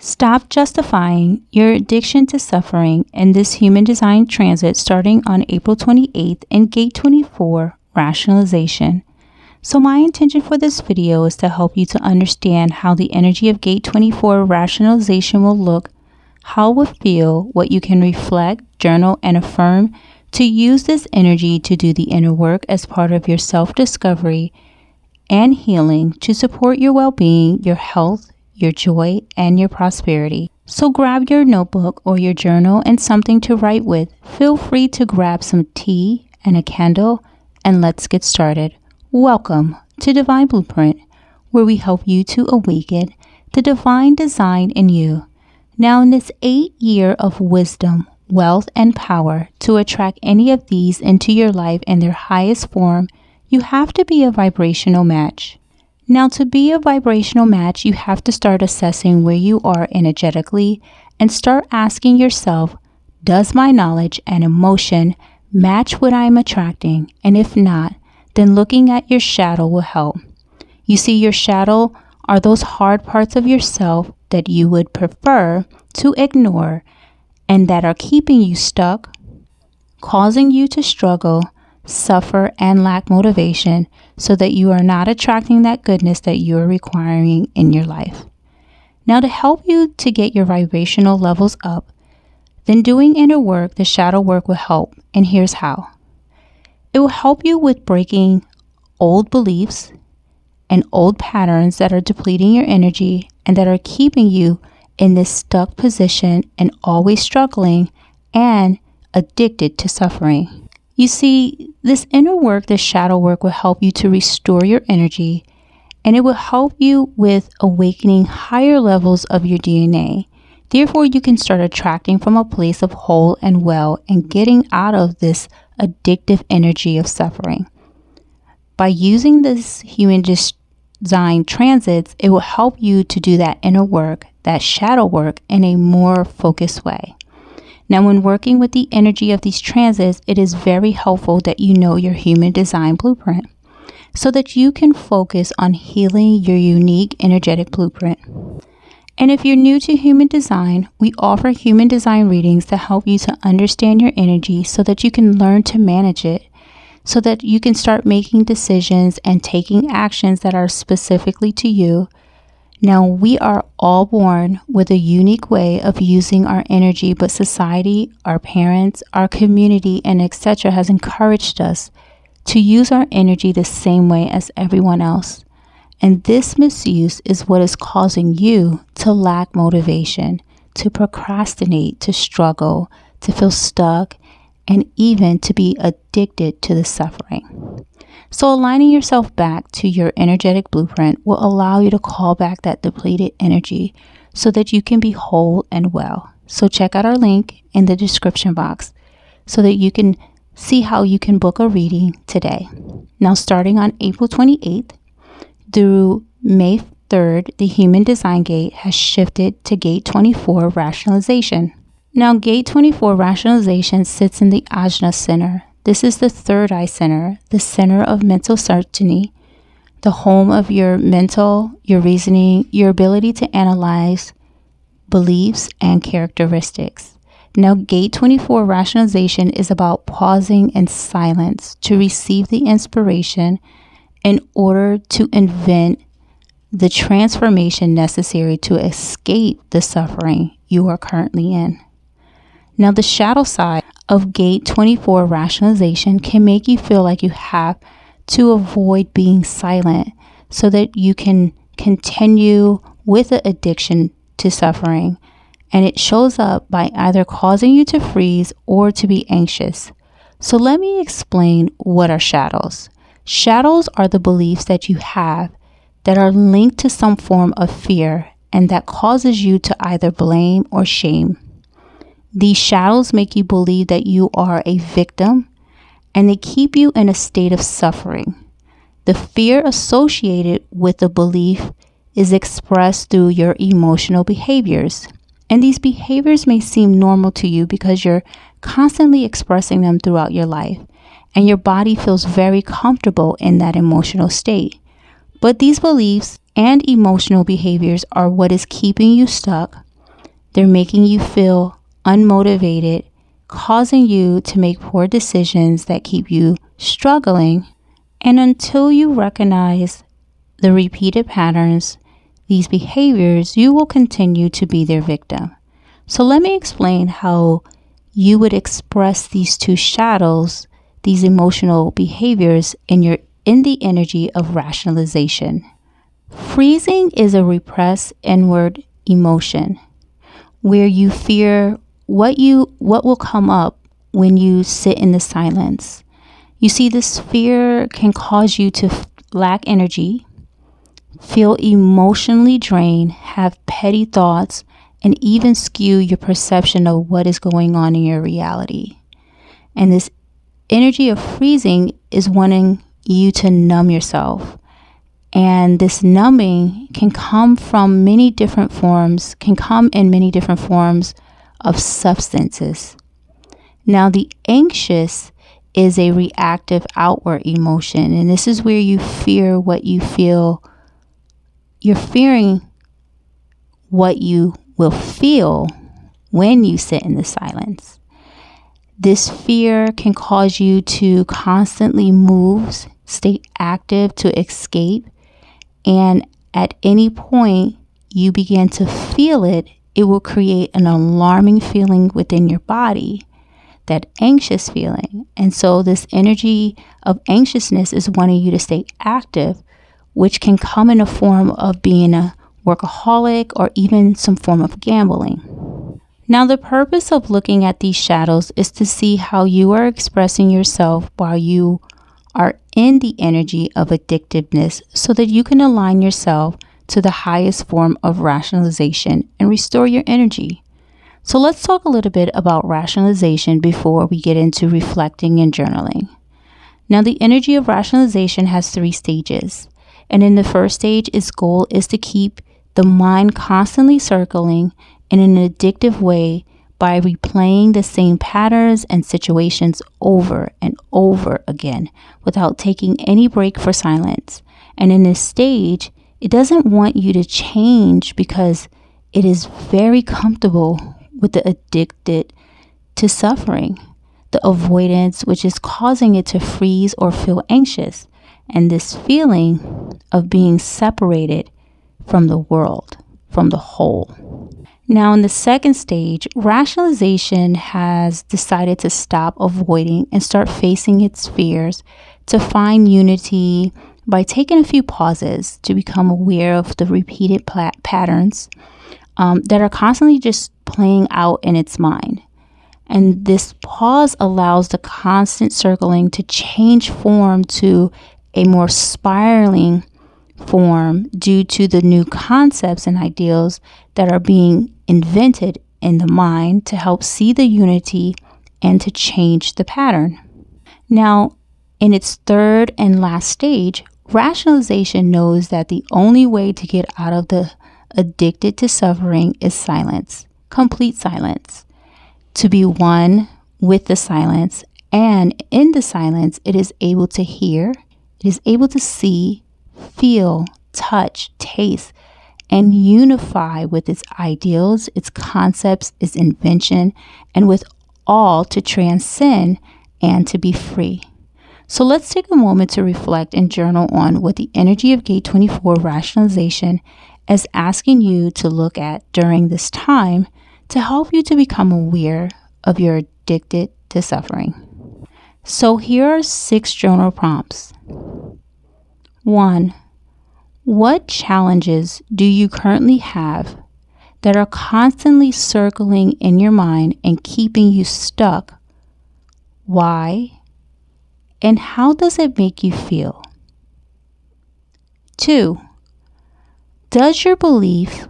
Stop justifying your addiction to suffering in this human design transit starting on April 28th in Gate 24, Rationalization. So my intention for this video is to help you to understand how the energy of Gate 24 Rationalization will look, how it will feel, what you can reflect, journal, and affirm to use this energy to do the inner work as part of your self-discovery and healing to support your well-being, your health, your joy, and your prosperity. So grab your notebook or your journal and something to write with. Feel free to grab some tea and a candle, and let's get started. Welcome to Dvn Bluprnt, where we help you to awaken the divine design in you. Now, in this 8th year of wisdom, wealth, and power, to attract any of these into your life in their highest form, you have to be a vibrational match. Now, to be a vibrational match, you have to start assessing where you are energetically and start asking yourself, does my knowledge and emotion match what I am attracting? And if not, then looking at your shadow will help. You see, your shadow are those hard parts of yourself that you would prefer to ignore and that are keeping you stuck, causing you to struggle, suffer, and lack motivation, so that you are not attracting that goodness that you are requiring in your life. Now, to help you to get your vibrational levels up, then doing inner work, the shadow work, will help, and here's how. It will help you with breaking old beliefs and old patterns that are depleting your energy and that are keeping you in this stuck position and always struggling and addicted to suffering. You see, this inner work, this shadow work, will help you to restore your energy, and it will help you with awakening higher levels of your DNA. Therefore, you can start attracting from a place of whole and well and getting out of this addictive energy of suffering. By using this human design transits, it will help you to do that inner work, that shadow work, in a more focused way. Now, when working with the energy of these transits, it is very helpful that you know your human design blueprint so that you can focus on healing your unique energetic blueprint. And if you're new to human design, we offer human design readings to help you to understand your energy so that you can learn to manage it, so that you can start making decisions and taking actions that are specifically to you. Now, we are all born with a unique way of using our energy, but society, our parents, our community, and etc. has encouraged us to use our energy the same way as everyone else. And this misuse is what is causing you to lack motivation, to procrastinate, to struggle, to feel stuck, and even to be addicted to the suffering. So aligning yourself back to your energetic blueprint will allow you to call back that depleted energy so that you can be whole and well. So check out our link in the description box so that you can see how you can book a reading today. Now, starting on April 28th through May 3rd, the Human Design Gate has shifted to Gate 24 Rationalization. Now, Gate 24 Rationalization sits in the Ajna Center. This is the third eye center, the center of mental certainty, the home of your mental, your reasoning, your ability to analyze beliefs and characteristics. Now, Gate 24 Rationalization is about pausing in silence to receive the inspiration in order to invent the transformation necessary to escape the suffering you are currently in. Now, the shadow side of Gate 24 Rationalization can make you feel like you have to avoid being silent so that you can continue with the addiction to suffering. And it shows up by either causing you to freeze or to be anxious. So let me explain what are shadows. Shadows are the beliefs that you have that are linked to some form of fear and that causes you to either blame or shame. These shadows make you believe that you are a victim, and they keep you in a state of suffering. The fear associated with the belief is expressed through your emotional behaviors. And these behaviors may seem normal to you because you're constantly expressing them throughout your life, and your body feels very comfortable in that emotional state. But these beliefs and emotional behaviors are what is keeping you stuck, They're making you feel unmotivated, causing you to make poor decisions that keep you struggling. And until you recognize the repeated patterns, these behaviors, you will continue to be their victim. So let me explain how you would express these two shadows, these emotional behaviors in the energy of rationalization. Freezing is a repressed inward emotion where you fear what will come up when you sit in the silence. You see, this fear can cause you to lack energy, feel emotionally drained, have petty thoughts, and even skew your perception of what is going on in your reality. And this energy of freezing is wanting you to numb yourself. And this numbing can come in many different forms of substances. Now, the anxious is a reactive outward emotion, and this is where you fear what you feel. You're fearing what you will feel when you sit in the silence. This fear can cause you to constantly move, stay active to escape, and at any point you begin to feel it, it will create an alarming feeling within your body, that anxious feeling. And so this energy of anxiousness is wanting you to stay active, which can come in a form of being a workaholic or even some form of gambling. Now, the purpose of looking at these shadows is to see how you are expressing yourself while you are in the energy of addictiveness, so that you can align yourself to the highest form of rationalization and restore your energy. So let's talk a little bit about rationalization before we get into reflecting and journaling. Now, the energy of rationalization has 3 stages. And in the first stage, its goal is to keep the mind constantly circling in an addictive way by replaying the same patterns and situations over and over again without taking any break for silence. And in this stage, it doesn't want you to change because it is very comfortable with the addicted to suffering, the avoidance, which is causing it to freeze or feel anxious, and this feeling of being separated from the world, from the whole. Now, in the second stage, rationalization has decided to stop avoiding and start facing its fears, to find unity by taking a few pauses to become aware of the repeated patterns that are constantly just playing out in its mind. And this pause allows the constant circling to change form to a more spiraling form due to the new concepts and ideals that are being invented in the mind to help see the unity and to change the pattern. Now, in its third and last stage, rationalization knows that the only way to get out of the addicted to suffering is silence, complete silence, to be one with the silence. And in the silence, it is able to hear, it is able to see, feel, touch, taste, and unify with its ideals, its concepts, its invention, and with all to transcend and to be free. So let's take a moment to reflect and journal on what the energy of Gate 24 rationalization is asking you to look at during this time to help you to become aware of your addicted to suffering. So here are 6 journal prompts. 1. What challenges do you currently have that are constantly circling in your mind and keeping you stuck? Why? And how does it make you feel? 2. Does your belief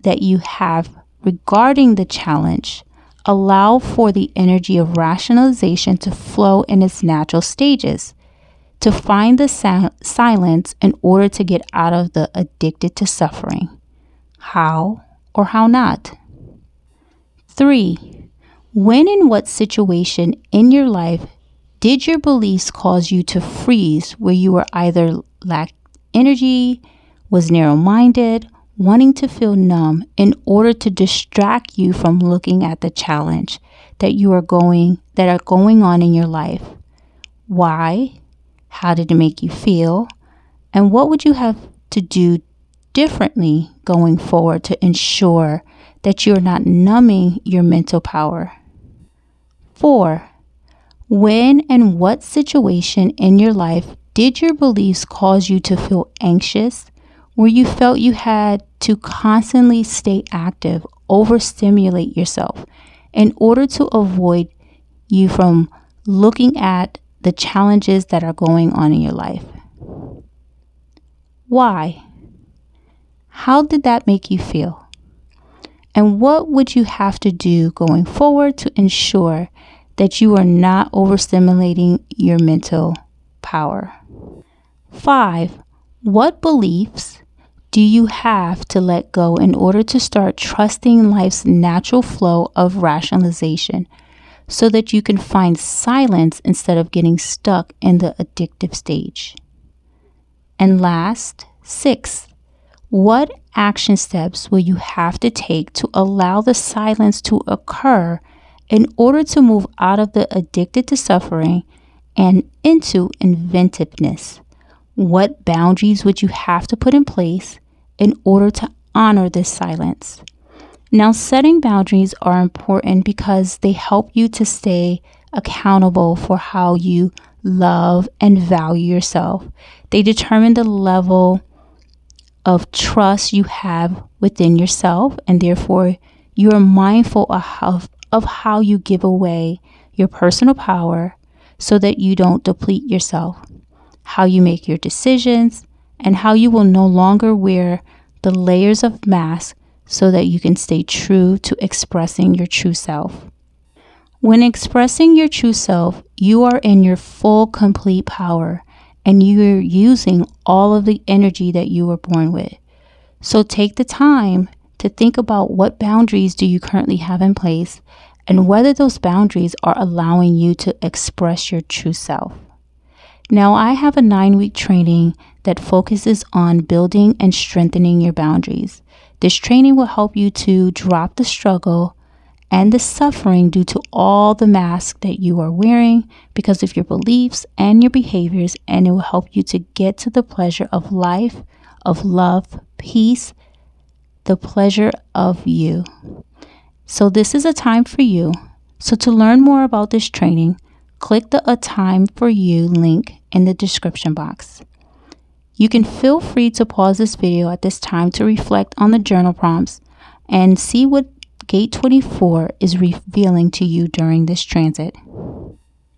that you have regarding the challenge allow for the energy of rationalization to flow in its natural stages, to find the silence in order to get out of the addicted to suffering? How or how not? 3. When and what situation in your life did your beliefs cause you to freeze, where you were either lacked energy, was narrow-minded, wanting to feel numb in order to distract you from looking at the challenge that are going on in your life. Why? How did it make you feel? And what would you have to do differently going forward to ensure that you're not numbing your mental power? 4. When and what situation in your life did your beliefs cause you to feel anxious, where you felt you had to constantly stay active, overstimulate yourself in order to avoid you from looking at the challenges that are going on in your life? Why? How did that make you feel? And what would you have to do going forward to ensure that you are not overstimulating your mental power? 5. What beliefs do you have to let go in order to start trusting life's natural flow of rationalization so that you can find silence instead of getting stuck in the addictive stage? And last, 6. What action steps will you have to take to allow the silence to occur in order to move out of the addicted to suffering and into inventiveness? What boundaries would you have to put in place in order to honor this silence? Now, setting boundaries are important because they help you to stay accountable for how you love and value yourself. They determine the level of trust you have within yourself, and therefore you are mindful of how you give away your personal power so that you don't deplete yourself, how you make your decisions, and how you will no longer wear the layers of mask so that you can stay true to expressing your true self. When expressing your true self, you are in your full, complete power, and you are using all of the energy that you were born with. So take the time to think about what boundaries do you currently have in place and whether those boundaries are allowing you to express your true self. Now, I have a 9-week training that focuses on building and strengthening your boundaries. This training will help you to drop the struggle and the suffering due to all the masks that you are wearing because of your beliefs and your behaviors, and it will help you to get to the pleasure of life, of love, peace, the pleasure of you. So this is a time for you. So to learn more about this training, click the A Time For You link in the description box. You can feel free to pause this video at this time to reflect on the journal prompts and see what Gate 24 is revealing to you during this transit.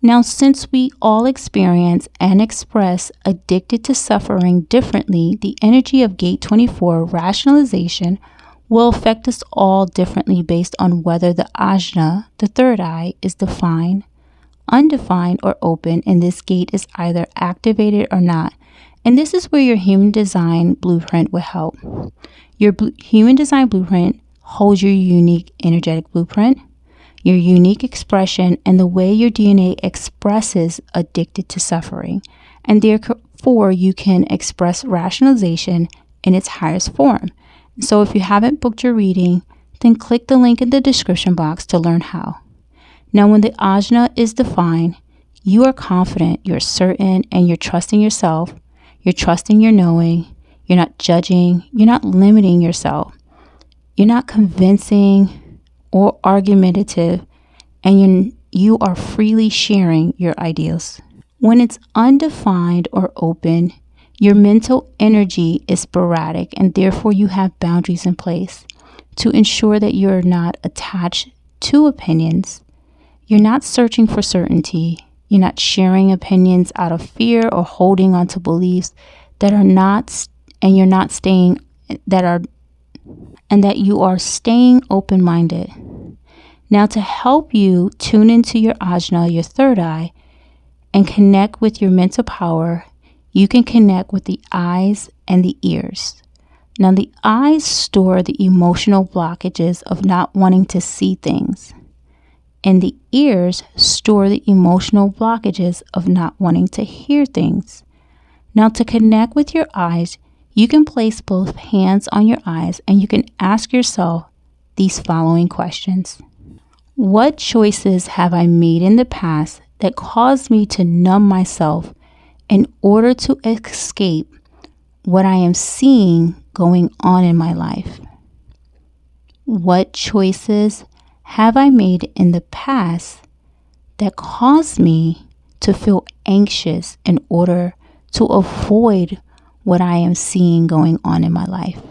Now, since we all experience and express addicted to suffering differently, the energy of Gate 24 rationalization will affect us all differently based on whether the ajna, the third eye, is defined, undefined, or open, and this gate is either activated or not. And this is where your human design blueprint will help. Your human design blueprint holds your unique energetic blueprint, your unique expression, and the way your DNA expresses addicted to suffering. And therefore, you can express rationalization in its highest form. So if you haven't booked your reading, then click the link in the description box to learn how. Now, when the ajna is defined, you are confident, you're certain, and you're trusting yourself. You're trusting your knowing. You're not judging. You're not limiting yourself. You're not convincing or argumentative, and you are freely sharing your ideas. When it's undefined or open, your mental energy is sporadic, and therefore you have boundaries in place to ensure that you're not attached to opinions. You're not searching for certainty. You're not sharing opinions out of fear or holding on to beliefs that are not, and you're not staying, and that you are staying open-minded. Now, to help you tune into your ajna, your third eye, and connect with your mental power, you can connect with the eyes and the ears. Now, the eyes store the emotional blockages of not wanting to see things, and the ears store the emotional blockages of not wanting to hear things. Now, to connect with your eyes, you can place both hands on your eyes and you can ask yourself these following questions. What choices have I made in the past that caused me to numb myself in order to escape what I am seeing going on in my life? What choices have I made in the past that caused me to feel anxious in order to avoid what I am seeing going on in my life?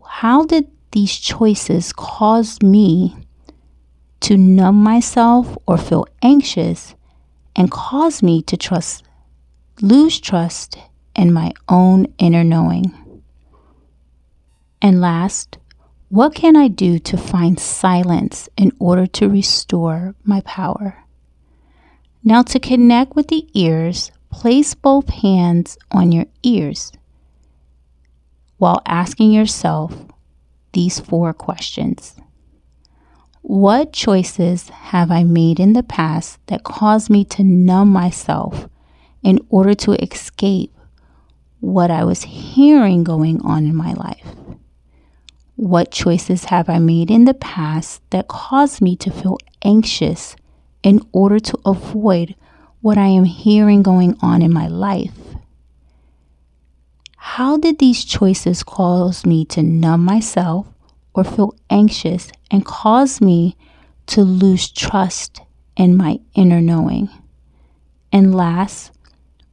How did these choices cause me to numb myself or feel anxious and cause me to lose trust in my own inner knowing? And last, what can I do to find silence in order to restore my power? Now, to connect with the ears, place both hands on your ears while asking yourself these 4 questions. What choices have I made in the past that caused me to numb myself in order to escape what I was hearing going on in my life? What choices have I made in the past that caused me to feel anxious in order to avoid what I am hearing going on in my life? How did these choices cause me to numb myself or feel anxious and cause me to lose trust in my inner knowing? And last,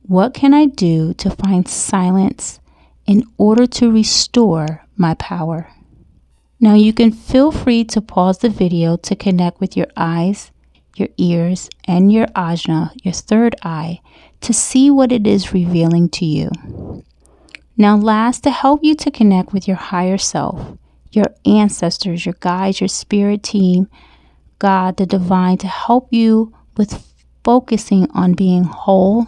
what can I do to find silence in order to restore my power? Now you can feel free to pause the video to connect with your eyes, your ears, and your ajna, your third eye, to see what it is revealing to you. Now last, to help you to connect with your higher self, your ancestors, your guides, your spirit team, God, the divine, to help you with focusing on being whole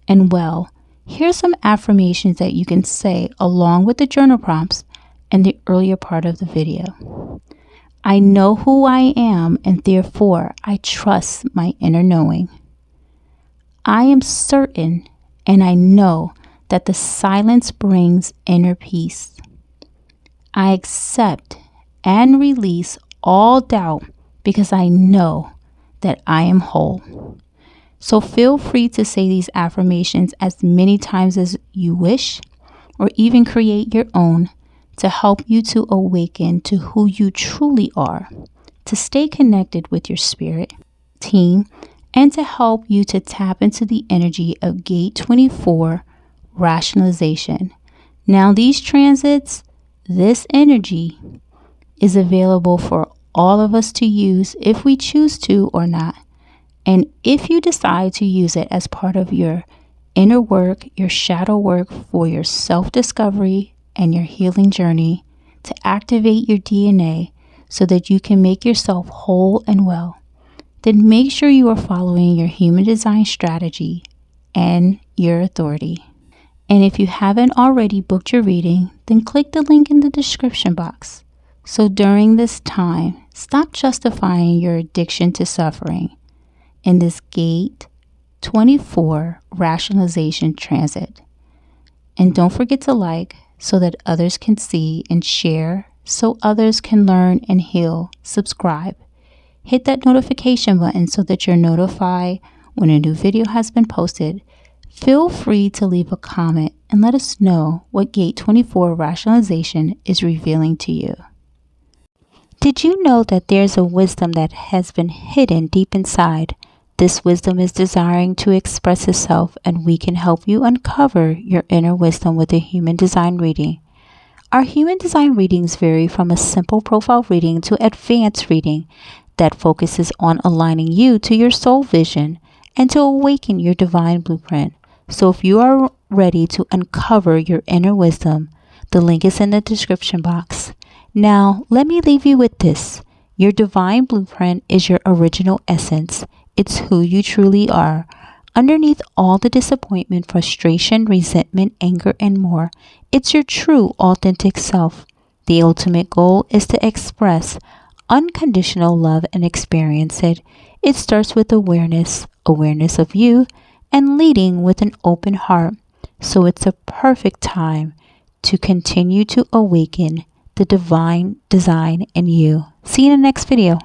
and well, here's some affirmations that you can say along with the journal prompts in the earlier part of the video. I know who I am, and therefore I trust my inner knowing. I am certain and I know that the silence brings inner peace. I accept and release all doubt because I know that I am whole. So feel free to say these affirmations as many times as you wish, or even create your own to help you to awaken to who you truly are, to stay connected with your spirit team, and to help you to tap into the energy of Gate 24 rationalization. Now these transits, this energy is available for all of us to use if we choose to or not. And if you decide to use it as part of your inner work, your shadow work for your self-discovery and your healing journey, to activate your DNA so that you can make yourself whole and well, then make sure you are following your human design strategy and your authority. And if you haven't already booked your reading, then click the link in the description box. So during this time, stop justifying your addiction to suffering in this Gate 24 rationalization transit. And don't forget to like so that others can see, and share so others can learn and heal. Subscribe. Hit that notification button so that you're notified when a new video has been posted. Feel free to leave a comment and let us know what Gate 24 rationalization is revealing to you. Did you know that there's a wisdom that has been hidden deep inside? This wisdom is desiring to express itself, and we can help you uncover your inner wisdom with a human design reading. Our human design readings vary from a simple profile reading to advanced reading that focuses on aligning you to your soul vision and to awaken your divine blueprint. So if you are ready to uncover your inner wisdom, the link is in the description box. Now, let me leave you with this. Your divine blueprint is your original essence. It's who you truly are. Underneath all the disappointment, frustration, resentment, anger, and more, it's your true, authentic self. The ultimate goal is to express unconditional love and experience it. It starts with awareness of you, and leading with an open heart. So it's a perfect time to continue to awaken the divine design in you. See you in the next video.